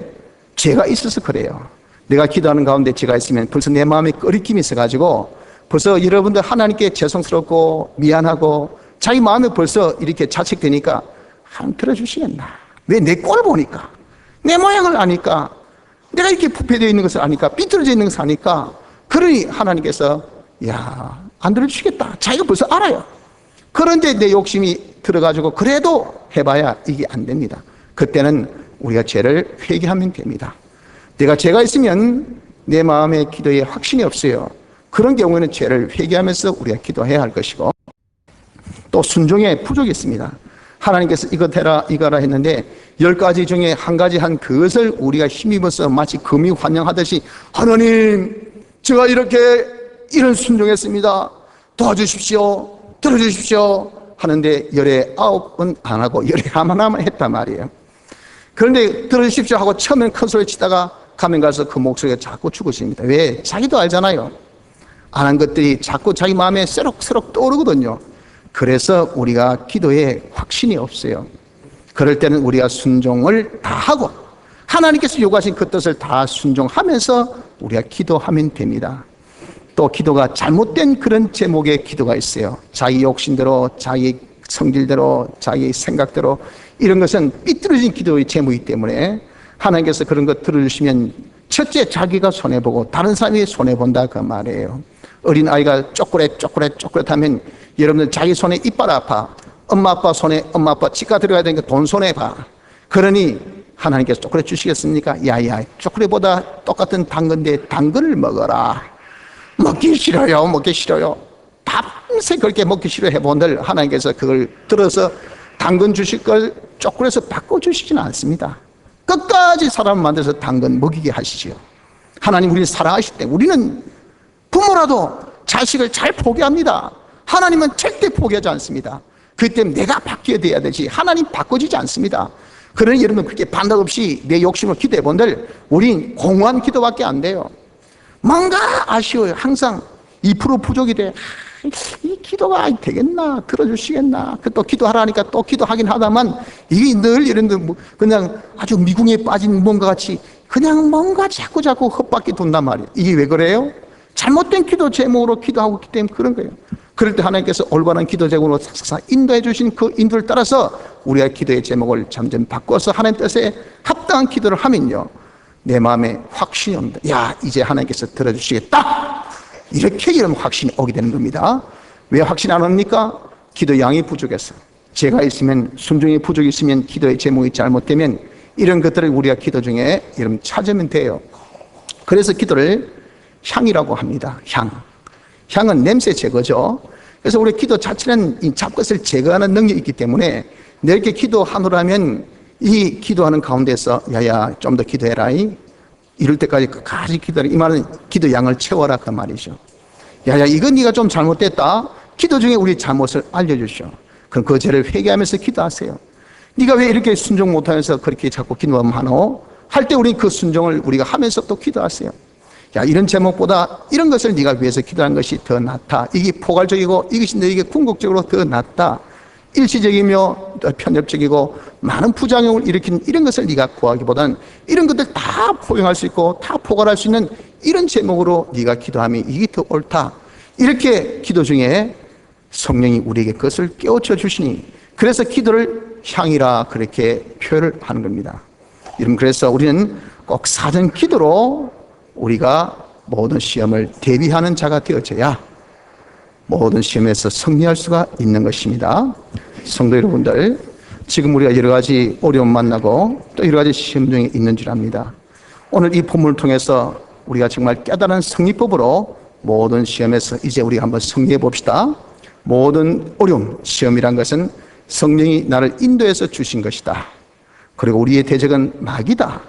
죄가 있어서 그래요. 내가 기도하는 가운데 죄가 있으면 벌써 내 마음에 꺼리낌이 있어가지고 벌써 여러분들 하나님께 죄송스럽고 미안하고 자기 마음에 벌써 이렇게 자책되니까 안 들어주시겠나? 왜 내 꼴 보니까, 내 모양을 아니까, 내가 이렇게 부패되어 있는 것을 아니까, 삐뚤어져 있는 것을 아니까, 그러니 하나님께서 야, 안 들어주시겠다. 자기가 벌써 알아요. 그런데 내 욕심이 들어가지고 그래도 해봐야 이게 안 됩니다. 그때는 우리가 죄를 회개하면 됩니다. 내가 죄가 있으면 내 마음의 기도에 확신이 없어요. 그런 경우에는 죄를 회개하면서 우리가 기도해야 할 것이고, 또 순종에 부족이 있습니다. 하나님께서 이것 해라 이거라 했는데 10가지 중에 한 가지 한 그것을 우리가 힘입어서 마치 금이 환영하듯이 하나님 제가 이런 순종했습니다, 도와주십시오, 들어주십시오 하는데 열에 9번 안 하고 열에 하나만 했단 말이에요. 그런데 들어주십시오 하고 처음엔 큰 소리 치다가 가면 가서 그 목소리가 자꾸 죽으십니다. 왜? 자기도 알잖아요. 안 한 것들이 자꾸 자기 마음에 새록새록 떠오르거든요. 그래서 우리가 기도에 확신이 없어요. 그럴 때는 우리가 순종을 다 하고 하나님께서 요구하신 그 뜻을 다 순종하면서 우리가 기도하면 됩니다. 또 기도가 잘못된 그런 제목의 기도가 있어요. 자기 욕심대로, 자기 성질대로, 자기 생각대로, 이런 것은 삐뚤어진 기도의 제목이기 때문에 하나님께서 그런 것 들어주시면 첫째 자기가 손해보고 다른 사람이 손해본다 그 말이에요. 어린아이가 쪼그렛 하면 여러분들 자기 손에 이빨 아파. 엄마 아빠 손에 엄마 아빠 치과 들어가야 되니까 돈 손해봐. 그러니 하나님께서 초콜릿 주시겠습니까? 야야, 초콜릿보다 똑같은 당근인데 당근을 먹어라. 먹기 싫어요. 밤새 그렇게 먹기 싫어 해본들 하나님께서 그걸 들어서 당근 주실 걸 초콜릿을 바꿔주시지는 않습니다. 끝까지 사람을 만들어서 당근 먹이게 하시지요. 하나님 우리를 사랑하실 때 우리는 부모라도 자식을 잘 포기합니다. 하나님은 절대 포기하지 않습니다. 그렇기 때문에 내가 바뀌어야 돼야 되지 하나님 바꿔지지 않습니다. 그러니 여러분 그렇게 반박 없이 내 욕심을 기도해 본들 우린 공허한 기도밖에 안 돼요. 뭔가 아쉬워요. 항상 2% 부족이 돼. 이 기도가 되겠나? 들어주시겠나? 또 기도하라 하니까 또 기도하긴 하다만 이게 늘 이런 그냥 아주 미궁에 빠진 뭔가 같이 그냥 뭔가 자꾸 헛바퀴 돈단 말이에요. 이게 왜 그래요? 잘못된 기도 제목으로 기도하고 있기 때문에 그런 거예요. 그럴 때 하나님께서 올바른 기도 제목으로 싹싹 인도해 주신 그 인도를 따라서 우리가 기도의 제목을 점점 바꿔서 하나님 뜻에 합당한 기도를 하면요, 내 마음에 확신이 옵니다. 야, 이제 하나님께서 들어주시겠다, 이렇게 이런 확신이 오게 되는 겁니다. 왜 확신 안 옵니까? 기도 양이 부족해서. 제가 있으면, 순종의 부족이 있으면, 기도의 제목이 잘못되면 이런 것들을 우리가 기도 중에 여러분 찾으면 돼요. 그래서 기도를 향이라고 합니다. 향은 냄새 제거죠. 그래서 우리 기도 자체는 이 잡것을 제거하는 능력이 있기 때문에 이렇게 기도하노라면 이 기도하는 가운데서 야야 좀 더 기도해라, 이럴 때까지 끝까지 기도하라, 이 말은 기도 양을 채워라 그 말이죠. 야야 이건 네가 좀 잘못됐다, 기도 중에 우리 잘못을 알려주시오. 그럼 그 죄를 회개하면서 기도하세요. 네가 왜 이렇게 순종 못하면서 그렇게 자꾸 기도하면 하노? 할 때 우리 그 순종을 우리가 하면서 또 기도하세요. 야, 이런 제목보다 이런 것을 네가 위해서 기도하는 것이 더 낫다. 이게 포괄적이고 이것이 너에게 궁극적으로 더 낫다. 일시적이며 편협적이고 많은 부작용을 일으키는 이런 것을 네가 구하기보다는 이런 것들 다 포용할 수 있고 다 포괄할 수 있는 이런 제목으로 네가 기도하면 이게 더 옳다. 이렇게 기도 중에 성령이 우리에게 그것을 깨우쳐 주시니, 그래서 기도를 향이라 그렇게 표현을 하는 겁니다. 여러분, 그래서 우리는 꼭 사전 기도로 우리가 모든 시험을 대비하는 자가 되어져야 모든 시험에서 승리할 수가 있는 것입니다. 성도 여러분들, 지금 우리가 여러 가지 어려움 만나고 또 여러 가지 시험 중에 있는 줄 압니다. 오늘 이 본문을 통해서 우리가 정말 깨달은 승리법으로 모든 시험에서 이제 우리가 한번 승리해 봅시다. 모든 어려움, 시험이란 것은 성령이 나를 인도해서 주신 것이다. 그리고 우리의 대적은 마귀다.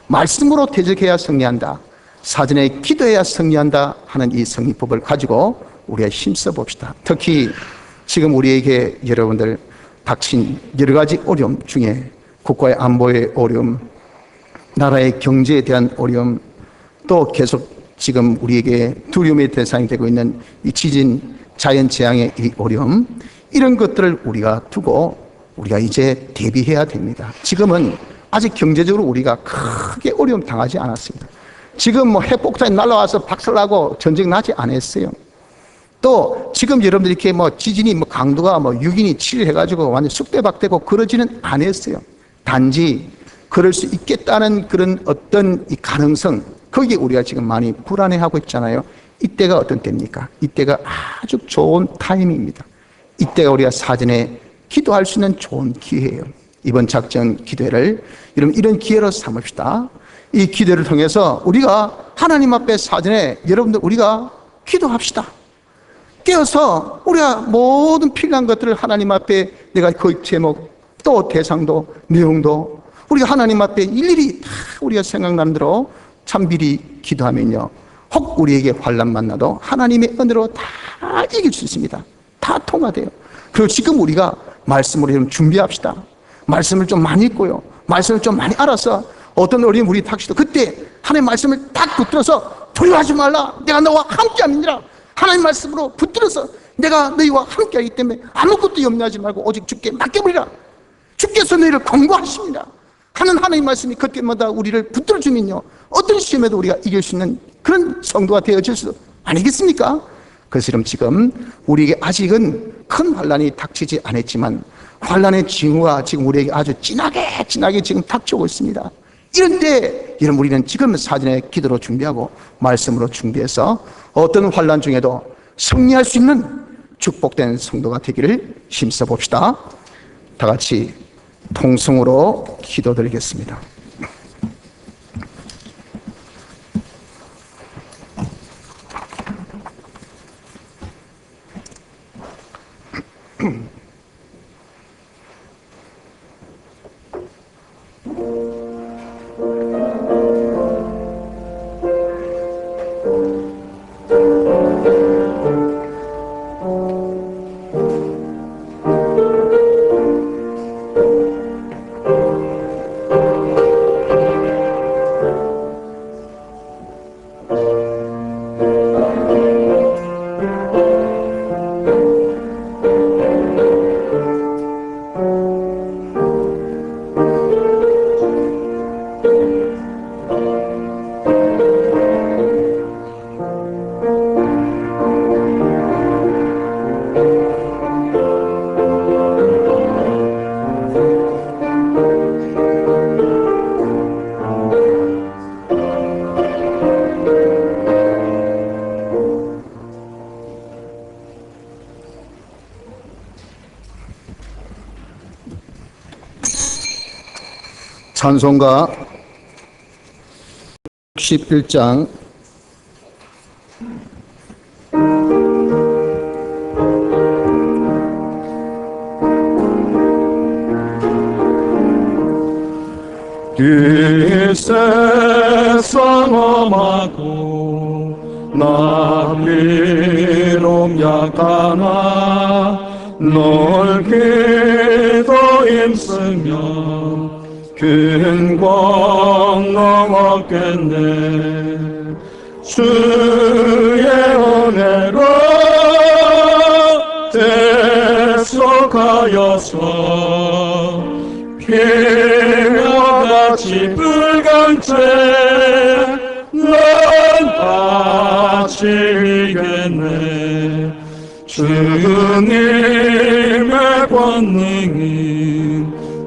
말씀으로 대적해야 승리한다. 사전에 기도해야 승리한다 하는 이 승리법을 가지고 우리가 힘써 봅시다. 특히 지금 우리에게 여러분들 닥친 여러 가지 어려움 중에 국가의 안보의 어려움, 나라의 경제에 대한 어려움, 또 계속 지금 우리에게 두려움의 대상이 되고 있는 이 지진, 자연재앙의 이 어려움, 이런 것들을 우리가 두고 우리가 이제 대비해야 됩니다. 지금은 아직 경제적으로 우리가 크게 어려움 당하지 않았습니다. 지금 뭐 핵폭탄이 날아와서 박살나고 전쟁 나지 않았어요. 또 지금 여러분들 이렇게 뭐 지진이 뭐 강도가 뭐 6인이 7 해가지고 완전 쑥대박되고 그러지는 않았어요. 단지 그럴 수 있겠다는 그런 어떤 이 가능성, 거기에 우리가 지금 많이 불안해하고 있잖아요. 이때가 어떤 때입니까? 이때가 아주 좋은 타이밍입니다. 이때가 우리가 사전에 기도할 수 있는 좋은 기회예요. 이번 작전 기도회를 여러분 이런 기회로 삼읍시다. 이 기도를 통해서 우리가 하나님 앞에 사전에 여러분들 우리가 기도합시다. 깨어서 우리가 모든 필요한 것들을 하나님 앞에 내가 그 제목 또 대상도 내용도 우리가 하나님 앞에 일일이 다 우리가 생각나는 대로 참비리 기도하면요, 혹 우리에게 환난 만나도 하나님의 은혜로 다 이길 수 있습니다. 다 통과돼요. 그리고 지금 우리가 말씀으로 좀 준비합시다. 말씀을 좀 많이 읽고요, 말씀을 좀 많이 알아서 어떤 어린 우리 닥치도 그때 하나님의 말씀을 딱 붙들어서 두려워하지 말라, 내가 너와 함께함이니라. 하나님 말씀으로 붙들어서 내가 너희와 함께하기 때문에 아무것도 염려하지 말고 오직 주께 맡겨버리라. 주께서 너희를 권고하십니다 하는 하나님 말씀이 그때마다 우리를 붙들어주면요, 어떤 시험에도 우리가 이길 수 있는 그런 성도가 되어질 수 아니겠습니까? 그래서 지금 우리에게 아직은 큰 환난이 닥치지 않았지만 환난의 징후가 지금 우리에게 아주 진하게 지금 닥쳐오고 있습니다. 이런 때 여러분 우리는 지금 사전에 기도로 준비하고 말씀으로 준비해서 어떤 환난 중에도 승리할 수 있는 축복된 성도가 되기를 힘써 봅시다. 다 같이 통성으로 기도드리겠습니다. 찬송가 61장 이 세상 험하고 나 비록 약하나 널 기도 힘쓰며 큰 권능 얻겠네. 주의 은혜로 대속하여서 피와 같이 붉은 채는 같이 이겠네. 주님의 권능이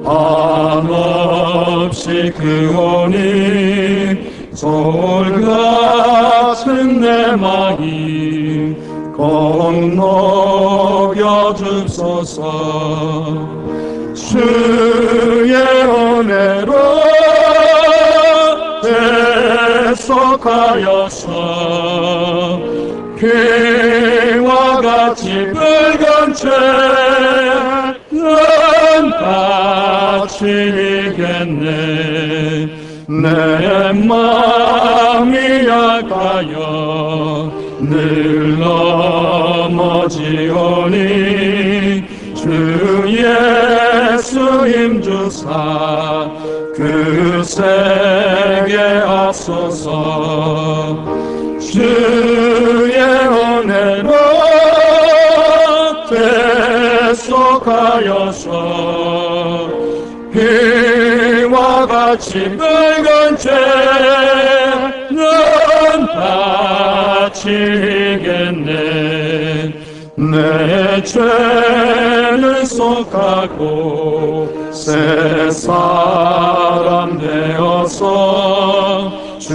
한없이 크오니 돌같은 내 마음 건너겨 주소서. 주의 은혜로 대속하여서 피와 같이 붉은 채는 같이 이겠네. 내 마음이 약하여 늘 넘어지오니 주 예수 힘주사 그 세계 앞서서. 주의 은혜로 대속하여서 피와 같이 붉은 채는 같이 이겠네. 내 죄는 속하고 새 사람 되어서 주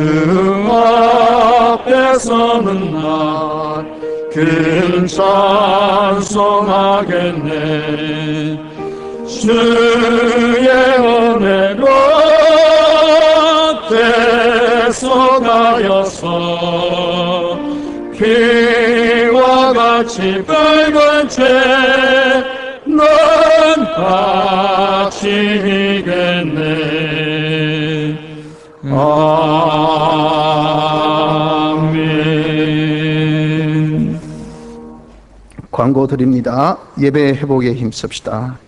앞에 서는 날 큰 찬송하겠네. 주의 은혜로 대속하여서 피와 같이 붉은 채는 같이 이겠네. 아멘. 광고 드립니다. 예배 회복에 힘씁시다.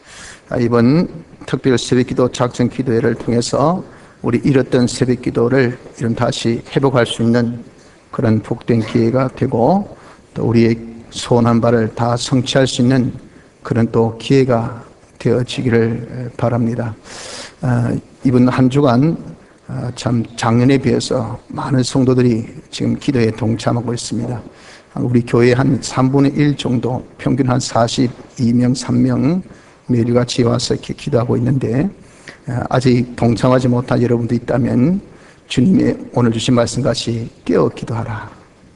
이번 특별 새벽기도 작전 기도회를 통해서 우리 잃었던 새벽기도를 이런 다시 회복할 수 있는 그런 복된 기회가 되고, 또 우리의 소원한 바를 다 성취할 수 있는 그런 또 기회가 되어지기를 바랍니다. 이번 한 주간 참 작년에 비해서 많은 성도들이 지금 기도에 동참하고 있습니다. 우리 교회 한 3분의 1 정도, 평균 한 42명, 3명 매일같이 와서 이렇게 기도하고 있는데, 아직 동참하지 못한 여러분도 있다면 주님이 오늘 주신 말씀같이 깨어 기도하라.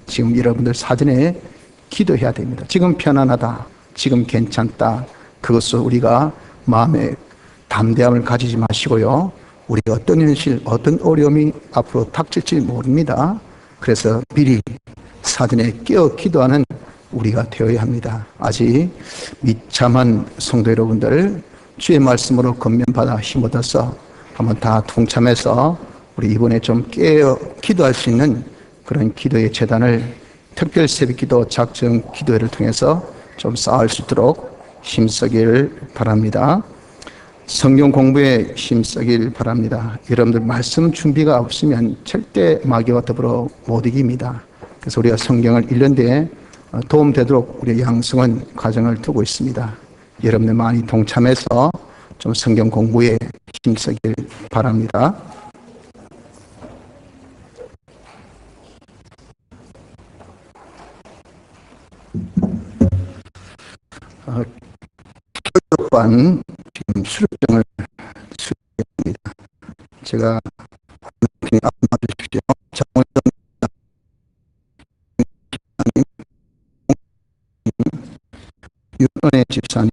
지금 여러분들 사전에 기도해야 됩니다. 지금 편안하다, 지금 괜찮다, 그것을 우리가 마음에 담대함을 가지지 마시고요, 우리 어떤 현실, 어떤 어려움이 앞으로 닥칠지 모릅니다. 그래서 미리 사전에 깨어 기도하는 우리가 되어야 합니다. 아직 미참한 성도 여러분들, 주의 말씀으로 건면받아 힘 얻어서 한번 다 동참해서 우리 이번에 좀 깨어 기도할 수 있는 그런 기도의 재단을 특별 새벽기도 작전 기도회를 통해서 좀 쌓을 수 있도록 힘쓰길 바랍니다. 성경 공부에 힘쓰길 바랍니다. 여러분들 말씀 준비가 없으면 절대 마귀와 더불어 못 이깁니다. 그래서 우리가 성경을 읽는 데 도움되도록 우리 양성은 과정을 두고 있습니다. 여러분들 많이 동참해서 좀 성경 공부에 힘쓰길 바랍니다. 교육반 지금 수료증을 수료합니다. 제가 앞만 주십시오. 장원정 윤은혜 집사님,